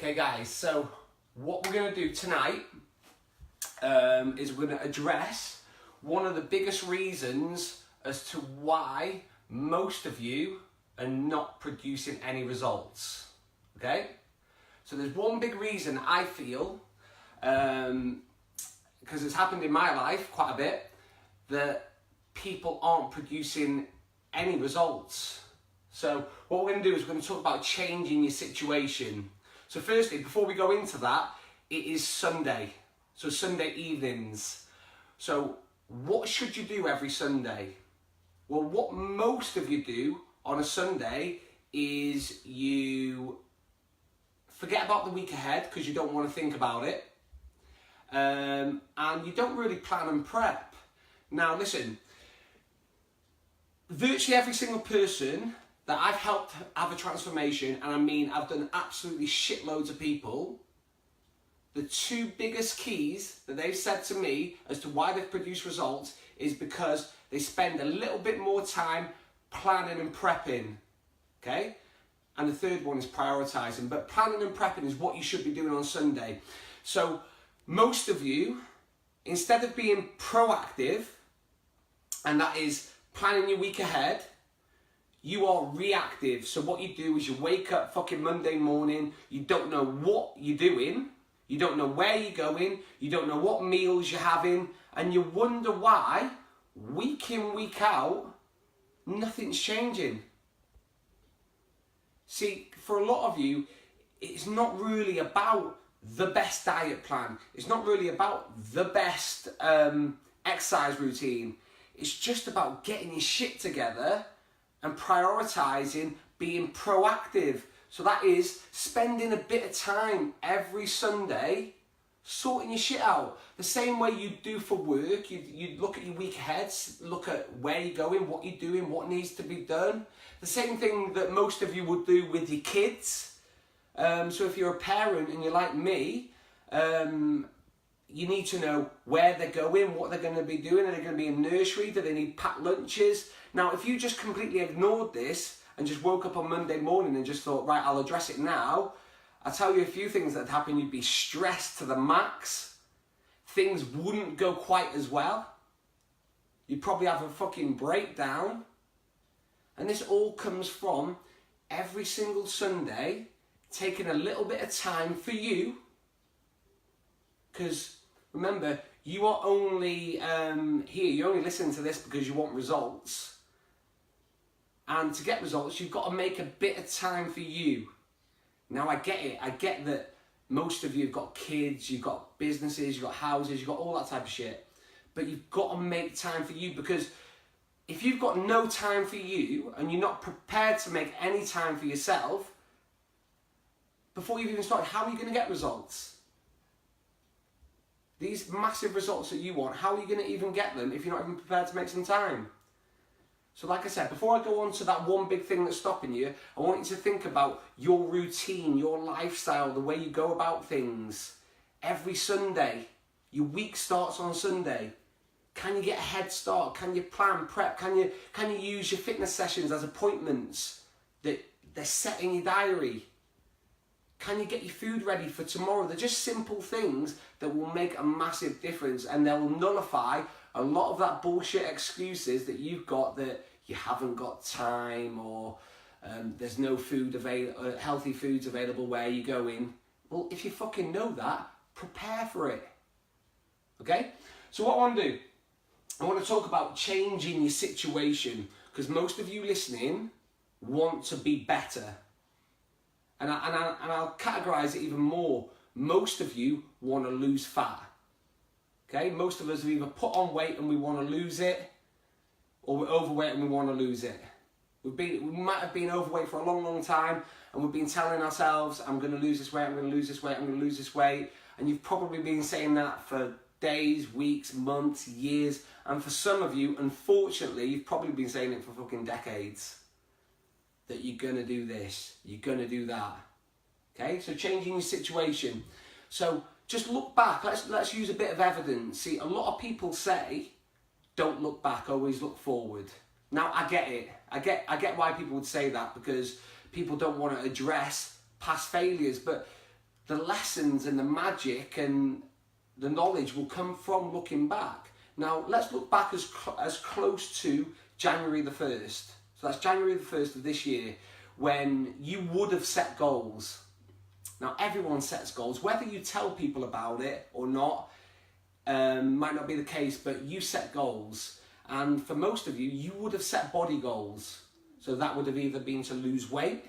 Okay guys, so what we're going to do tonight is we're going to address one of the biggest reasons as to why most of you are not producing any results. Okay? So there's one big reason I feel, because it's happened in my life quite a bit, that people aren't producing any results. So what we're going to do is we're going to talk about changing your situation. So firstly, before we go into that, it is Sunday. So Sunday evenings. So what should you do every Sunday? Well, what most of you do on a Sunday is you forget about the week ahead because you don't want to think about it. And you don't really plan and prep. Now listen, virtually every single person that I've helped have a transformation, and I mean I've done absolutely shitloads of people, the two biggest keys that they've said to me as to why they've produced results is because they spend a little bit more time planning and prepping, okay? And the third one is prioritizing, but planning and prepping is what you should be doing on Sunday. So most of you, instead of being proactive, and that is planning your week ahead, you are reactive. So what you do is you wake up fucking Monday morning, you don't know what you're doing, you don't know where you're going, you don't know what meals you're having, and you wonder why, week in, week out, nothing's changing. See, for a lot of you, it's not really about the best diet plan. It's not really about the best exercise routine. It's just about getting your shit together and prioritizing, being proactive. So that is spending a bit of time every Sunday sorting your shit out. The same way you do for work, you look at your week ahead, look at where you're going, what you're doing, what needs to be done. The same thing that most of you would do with your kids. So if you're a parent and you're like me, you need to know where they're going, what they're going to be doing. Are they going to be in nursery? Do they need packed lunches? Now, if you just completely ignored this and just woke up on Monday morning and just thought, right, I'll address it now, I'll tell you a few things that happen. You'd be stressed to the max. Things wouldn't go quite as well. You'd probably have a fucking breakdown. And this all comes from every single Sunday taking a little bit of time for you. Because remember, you are only here, you're only listening to this because you want results. And to get results, you've got to make a bit of time for you. Now I get it, I get that most of you have got kids, you've got businesses, you've got houses, you've got all that type of shit. But you've got to make time for you, because if you've got no time for you and you're not prepared to make any time for yourself, before you've even started, how are you going to get results? These massive results that you want, how are you going to even get them if you're not even prepared to make some time? So like I said, before I go on to that one big thing that's stopping you, I want you to think about your routine, your lifestyle, the way you go about things. Every Sunday, your week starts on Sunday. Can you get a head start? Can you plan, prep? Can you use your fitness sessions as appointments that they're set in your diary? Can you get your food ready for tomorrow? They're just simple things that will make a massive difference, and they'll nullify a lot of that bullshit excuses that you've got, that you haven't got time, or there's no food available, healthy foods available where you're going. Well, if you fucking know that, prepare for it. Okay? So what I want to do, I want to talk about changing your situation, because most of you listening want to be better. And I'll categorize it even more. Most of you want to lose fat. Okay? Most of us have either put on weight and we want to lose it, or we're overweight and we want to lose it. We might have been overweight for a long, long time, and we've been telling ourselves, I'm going to lose this weight, I'm going to lose this weight, I'm going to lose this weight. And you've probably been saying that for days, weeks, months, years. And for some of you, unfortunately, you've probably been saying it for fucking decades. That you're going to do this, you're going to do that. Okay, so changing your situation. So just look back, let's use a bit of evidence. See, a lot of people say, don't look back, always look forward. Now, I get it. I get why people would say that, because people don't want to address past failures. But the lessons and the magic and the knowledge will come from looking back. Now, let's look back as close to January the 1st. So that's January the 1st of this year, when you would have set goals. Now, everyone sets goals, whether you tell people about it or not, might not be the case, but you set goals. And for most of you, you would have set body goals. So that would have either been to lose weight,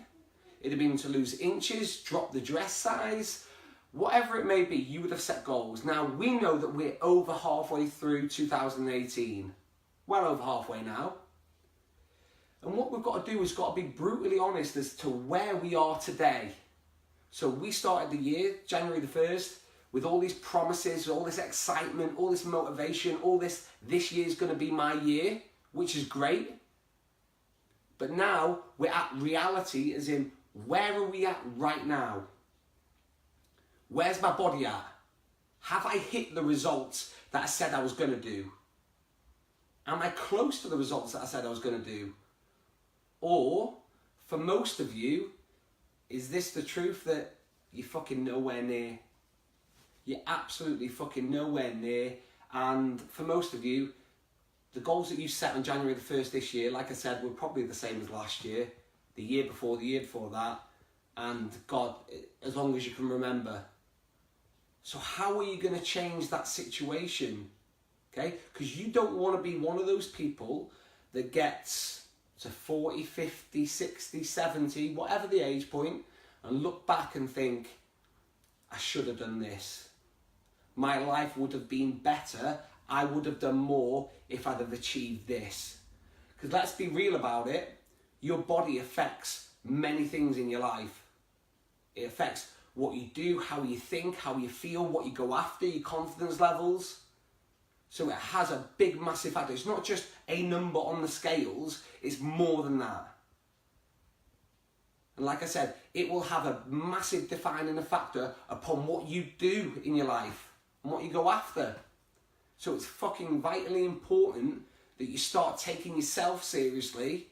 it'd have been to lose inches, drop the dress size, whatever it may be, you would have set goals. Now, we know that we're over halfway through 2018. Well over halfway now. And what we've got to do is got to be brutally honest as to where we are today. So we started the year, January the 1st, with all these promises, all this excitement, all this motivation, all this year's going to be my year, which is great. But now we're at reality, as in, where are we at right now? Where's my body at? Have I hit the results that I said I was going to do? Am I close to the results that I said I was going to do? Or, for most of you, is this the truth that you're fucking nowhere near? You're absolutely fucking nowhere near. And for most of you, the goals that you set on January the 1st this year, like I said, were probably the same as last year, the year before that, and God, as long as you can remember. So how are you going to change that situation? Okay? Because you don't want to be one of those people that gets to 40, 50, 60, 70, whatever the age point, and look back and think, I should have done this. My life would have been better. I would have done more if I'd have achieved this. Because let's be real about it, your body affects many things in your life. It affects what you do, how you think, how you feel, what you go after, your confidence levels. So it has a big, massive factor. It's not just a number on the scales, it's more than that. And like I said, it will have a massive defining factor upon what you do in your life and what you go after. So it's fucking vitally important that you start taking yourself seriously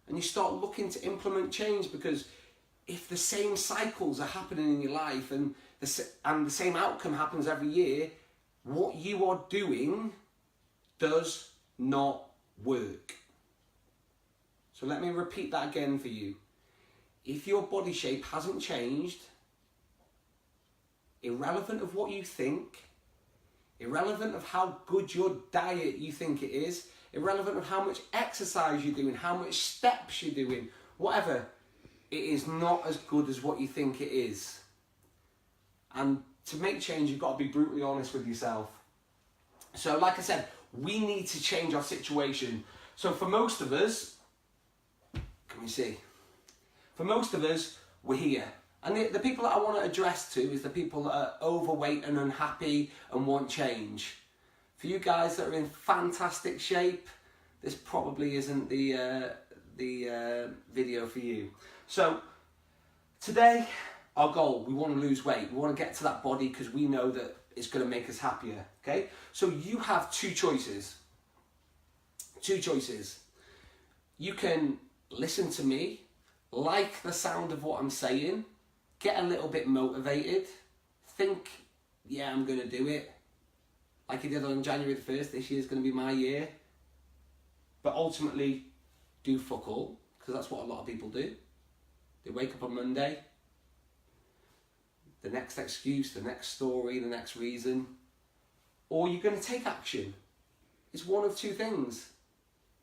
and you start looking to implement change, because if the same cycles are happening in your life and the same outcome happens every year, what you are doing does not work. So let me repeat that again for you. If your body shape hasn't changed, irrelevant of what you think, irrelevant of how good your diet you think it is, irrelevant of how much exercise you're doing, how much steps you're doing, whatever, it is not as good as what you think it is. And to make change, you've got to be brutally honest with yourself. So like I said, we need to change our situation. So for most of us, can we see? For most of us, we're here. And the people that I want to address to is the people that are overweight and unhappy and want change. For you guys that are in fantastic shape, this probably isn't the video for you. So today, our goal, we want to lose weight. We want to get to that body because we know that it's going to make us happier. Okay? So you have two choices. Two choices. You can listen to me, like the sound of what I'm saying, get a little bit motivated, think, yeah, I'm going to do it. Like you did on January the 1st, this year's going to be my year. But ultimately, do fuck all, because that's what a lot of people do. They wake up on Monday, the next excuse, the next story, the next reason, or you're going to take action. It's one of two things.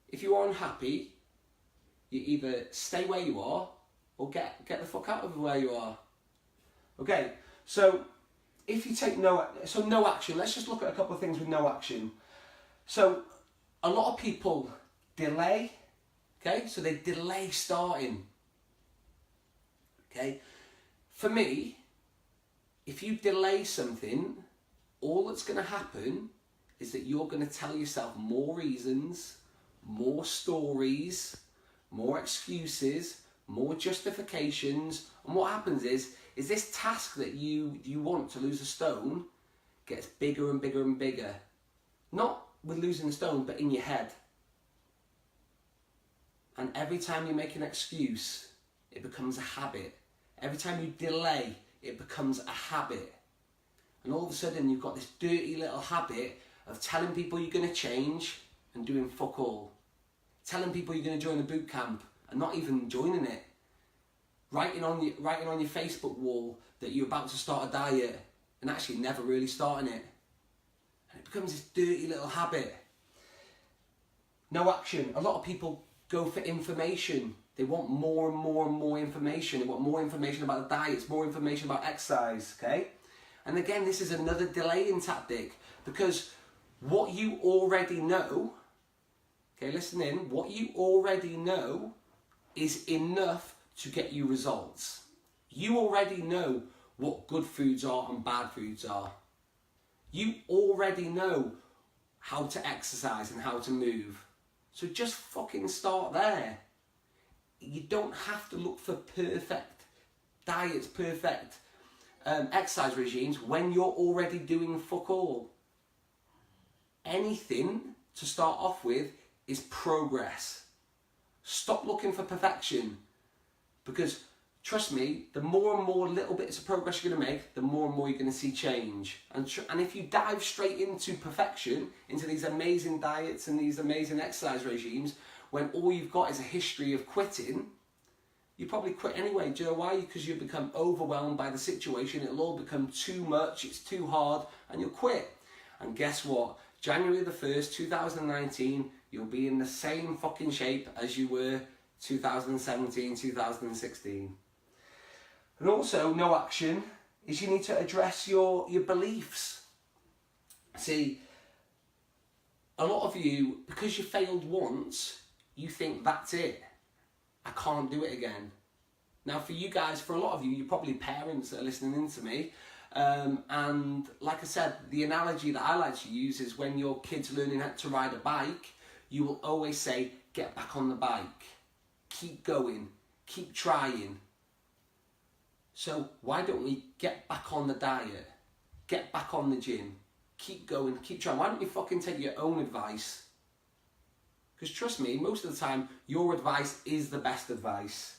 If you're unhappy, you either stay where you are or get the fuck out of where you are. Okay, so if you take no action, let's just look at a couple of things with no action. So a lot of people delay, okay? So they delay starting, okay? For me, if you delay something, all that's going to happen is that you're going to tell yourself more reasons, more stories, more excuses, more justifications, and what happens is this task that you want to lose a stone gets bigger and bigger and bigger. Not with losing the stone, but in your head. And every time you make an excuse, it becomes a habit. Every time you delay, it becomes a habit. And all of a sudden you've got this dirty little habit of telling people you're going to change and doing fuck all. Telling people you're going to join a boot camp and not even joining it. Writing on your Facebook wall that you're about to start a diet and actually never really starting it. And it becomes this dirty little habit. No action. A lot of people go for information. They want more and more and more information. They want more information about the diets, more information about exercise, okay? And again, this is another delaying tactic, because what you already know, okay, listen in, what you already know is enough to get you results. You already know what good foods are and bad foods are. You already know how to exercise and how to move. So just fucking start there. You don't have to look for perfect diets, perfect exercise regimes when you're already doing fuck all. Anything to start off with is progress. Stop looking for perfection, because trust me, the more and more little bits of progress you're going to make, the more and more you're going to see change. And if you dive straight into perfection, into these amazing diets and these amazing exercise regimes, when all you've got is a history of quitting, you probably quit anyway. Do you know why? Because you'll become overwhelmed by the situation. It'll all become too much, it's too hard, and you'll quit. And guess what? January the 1st, 2019, you'll be in the same fucking shape as you were 2017, 2016. And also, no action is you need to address your beliefs. See, a lot of you, because you failed once, you think that's it. I can't do it again. Now for you guys, for a lot of you, you're probably parents that are listening in to me. And like I said, the analogy that I like to use is when your kid's learning how to ride a bike, you will always say, get back on the bike. Keep going. Keep trying. So why don't we get back on the diet? Get back on the gym. Keep going, keep trying. Why don't you fucking take your own advice? Because trust me, most of the time, your advice is the best advice.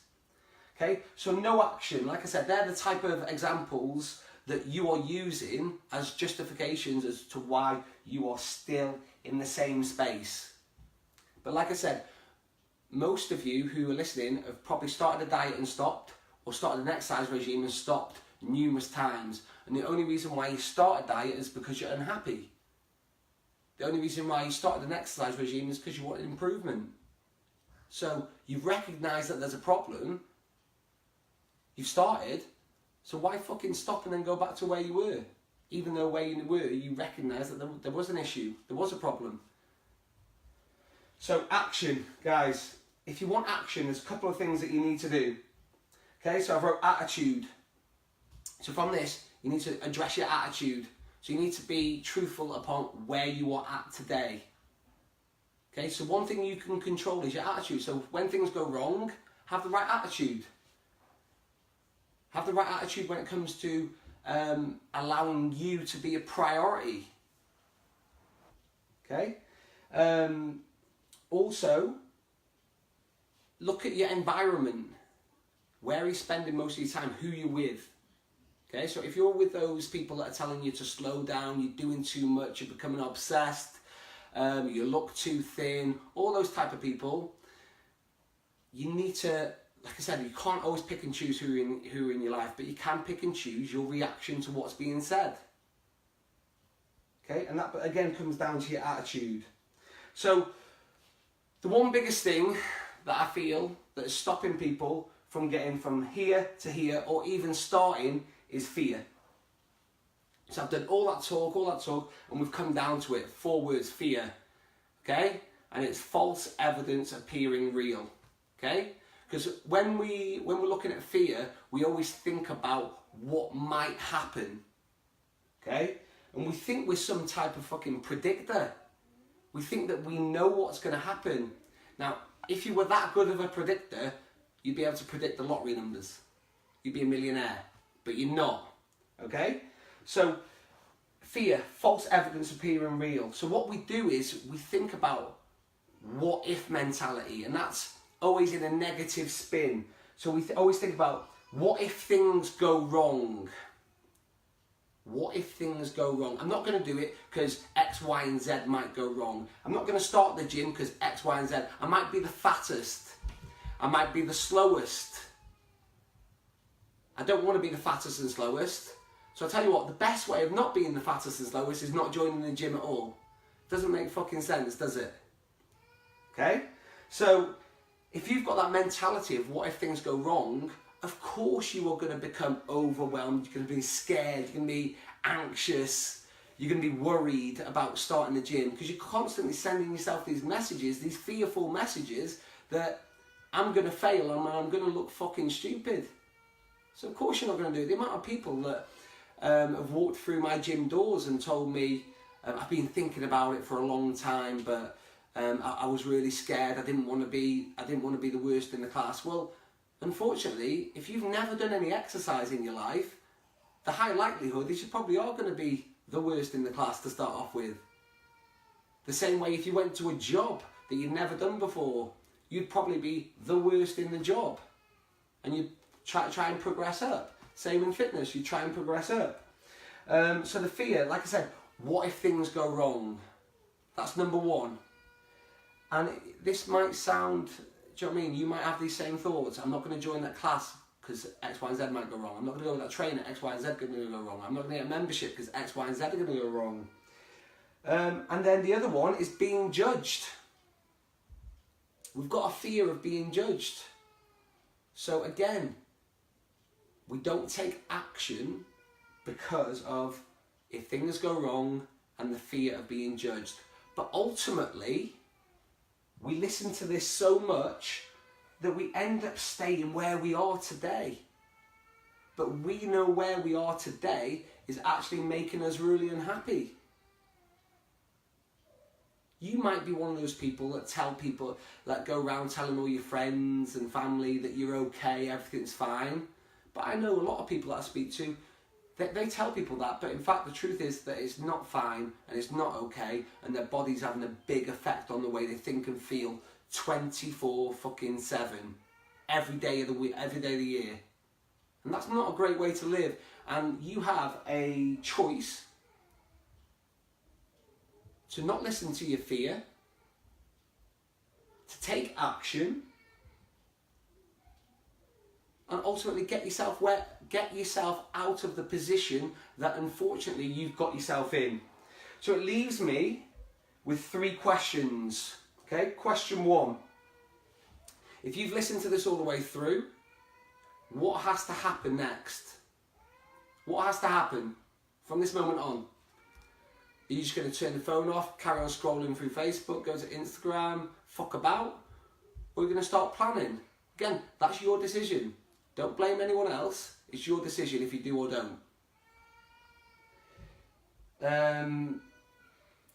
Okay, so no action. Like I said, they're the type of examples that you are using as justifications as to why you are still in the same space. But like I said, most of you who are listening have probably started a diet and stopped, or started an exercise regime and stopped numerous times. And the only reason why you start a diet is because you're unhappy. The only reason why you started an exercise regime is because you wanted improvement. So you've recognised that there's a problem. You've started. So why fucking stop and then go back to where you were? Even though where you were, you recognised that there was an issue. There was a problem. So action, guys. If you want action, there's a couple of things that you need to do. Okay, so I wrote attitude. So from this, you need to address your attitude. So you need to be truthful upon where you are at today. Okay, so one thing you can control is your attitude. So when things go wrong, have the right attitude. Have the right attitude when it comes to allowing you to be a priority. Okay? Also, look at your environment. Where are you spending most of your time? Who you're with. Okay, so if you're with those people that are telling you to slow down, you're doing too much, you're becoming obsessed, you look too thin, all those type of people, you need to, like I said, you can't always pick and choose who are in your life, but you can pick and choose your reaction to what's being said. Okay, and that again comes down to your attitude. So the one biggest thing that I feel that is stopping people from getting from here to here, or even starting, is fear. So I've done all that talk, and we've come down to it. 4 words, fear. Okay? And it's false evidence appearing real. Okay? Because when we're looking at fear, we always think about what might happen. Okay? And we think we're some type of fucking predictor. We think that we know what's going to happen. Now, if you were that good of a predictor, you'd be able to predict the lottery numbers. You'd be a millionaire. But you're not. Okay? So, fear, false evidence appearing real. So what we do is we think about what if mentality, and that's always in a negative spin. So we always think about What if things go wrong? What if things go wrong? I'm not going to do it because X, Y, and Z might go wrong. I'm not going to start the gym because X, Y, and Z. I might be the fattest. I might be the slowest. I don't want to be the fattest and slowest. So I'll tell you what, the best way of not being the fattest and slowest is not joining the gym at all. Doesn't make fucking sense, does it? Okay? So if you've got that mentality of what if things go wrong, of course you are going to become overwhelmed, you're going to be scared, you're going to be anxious, you're going to be worried about starting the gym because you're constantly sending yourself these messages, these fearful messages that I'm going to fail and I'm going to look fucking stupid. So of course you're not going to do it. The amount of people that have walked through my gym doors and told me, I've been thinking about it for a long time, but I was really scared. I didn't want to be the worst in the class. Well, unfortunately, if you've never done any exercise in your life, the high likelihood is you probably are going to be the worst in the class to start off with. The same way if you went to a job that you'd never done before, you'd probably be the worst in the job. And you'd try and progress up. Same in fitness, you try and progress up. So the fear, like I said, what if things go wrong? That's number one. And this might sound, do you know what I mean? You might have these same thoughts. I'm not going to join that class because X, Y, and Z might go wrong. I'm not going to go with that trainer, X, Y, and Z are going to go wrong. I'm not going to get a membership because X, Y, and Z are going to go wrong. And then the other one is being judged. We've got a fear of being judged. So again, we don't take action because of if things go wrong and the fear of being judged. But ultimately, we listen to this so much that we end up staying where we are today. But we know where we are today is actually making us really unhappy. You might be one of those people that tell people, that go around telling all your friends and family that you're okay, everything's fine. But I know a lot of people that I speak to, they tell people that, but in fact the truth is that it's not fine and it's not okay, and their body's having a big effect on the way they think and feel 24/7, every day of the week, every day of the year. And that's not a great way to live. And you have a choice to not listen to your fear, to take action, and ultimately get yourself out of the position that unfortunately you've got yourself in. So it leaves me with 3 questions. Okay, question 1. If you've listened to this all the way through, what has to happen next? What has to happen from this moment on? Are you just going to turn the phone off, carry on scrolling through Facebook, go to Instagram, fuck about? Or are you going to start planning? Again, that's your decision. Don't blame anyone else. It's your decision if you do or don't.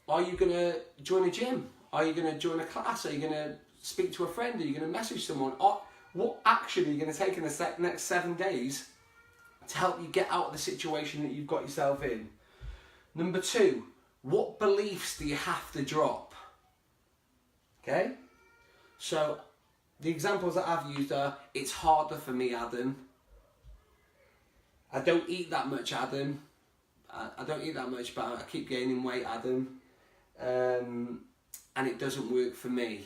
Are you going to join a gym? Are you going to join a class? Are you going to speak to a friend? Are you going to message someone? What action are you going to take in the next 7 days to help you get out of the situation that you've got yourself in? Number 2, what beliefs do you have to drop? Okay? So, the examples that I've used are, it's harder for me, Adam. I don't eat that much, Adam. I don't eat that much, but I keep gaining weight, Adam. And it doesn't work for me.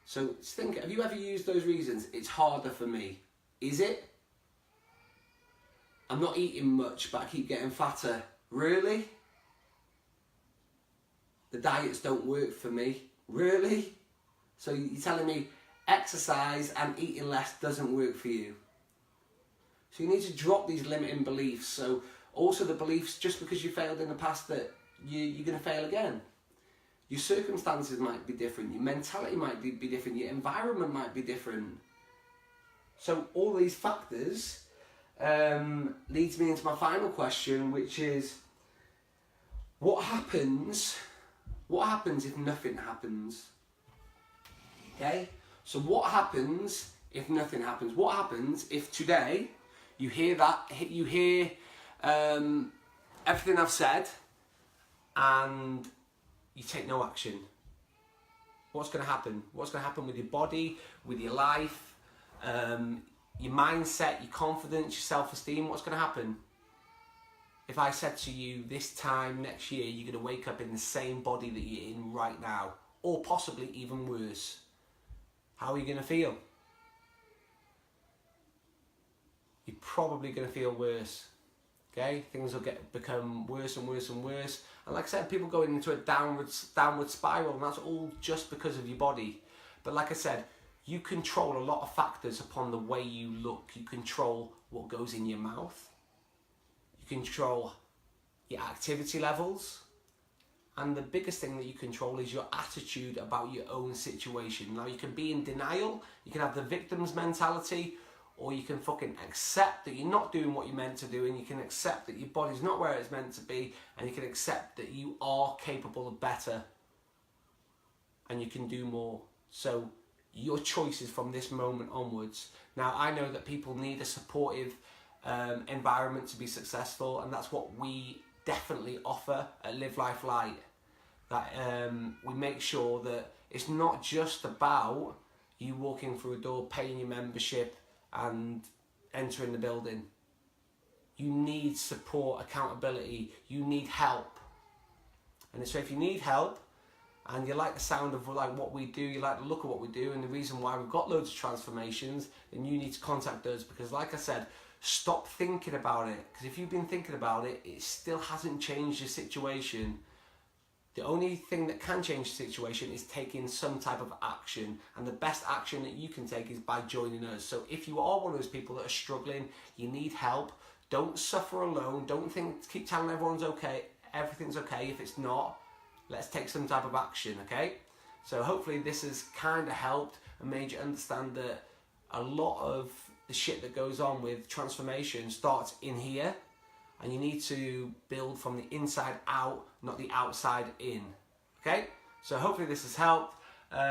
So think, have you ever used those reasons? It's harder for me. Is it? I'm not eating much, but I keep getting fatter. Really? The diets don't work for me. Really? So you're telling me exercise and eating less doesn't work for you. So you need to drop these limiting beliefs. So also the beliefs, just because you failed in the past, that you're going to fail again. Your circumstances might be different, your mentality might be different, your environment might be different. So all these factors leads me into my final question, which is, what happens if nothing happens? Okay? So what happens if nothing happens? What happens if today you hear everything I've said and you take no action? What's going to happen? What's going to happen with your body, with your life? your mindset, your confidence, your self-esteem, what's going to happen? If I said to you this time next year, you're going to wake up in the same body that you're in right now, or possibly even worse, how are you going to feel? You're probably going to feel worse. Okay, things will become worse and worse and worse. And like I said, people going into a downward spiral, and that's all just because of your body. But like I said, you control a lot of factors upon the way you look. You control what goes in your mouth. You control your activity levels. And the biggest thing that you control is your attitude about your own situation. Now, you can be in denial, you can have the victim's mentality, or you can fucking accept that you're not doing what you're meant to do, and you can accept that your body's not where it's meant to be, and you can accept that you are capable of better and you can do more. So your choices from this moment onwards. Now, I know that people need a supportive environment to be successful, and that's what we definitely offer at Live Life Light. That we make sure that it's not just about you walking through a door, paying your membership and entering the building. You need support, accountability, you need help. And so if you need help and you like the sound of like what we do, you like the look of what we do and the reason why we've got loads of transformations, then you need to contact us, because like I said, stop thinking about it, because if you've been thinking about it, it still hasn't changed your situation. The only thing that can change the situation is taking some type of action, and the best action that you can take is by joining us. So if you are one of those people that are struggling, you need help, don't suffer alone, keep telling everyone's okay, everything's okay. If it's not, let's take some type of action, okay? So hopefully this has kind of helped and made you understand that a lot of the shit that goes on with transformation starts in here, and you need to build from the inside out, not the outside in. Okay? So hopefully this has helped. We've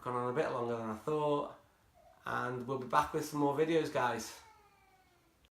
gone on a bit longer than I thought. And we'll be back with some more videos, guys.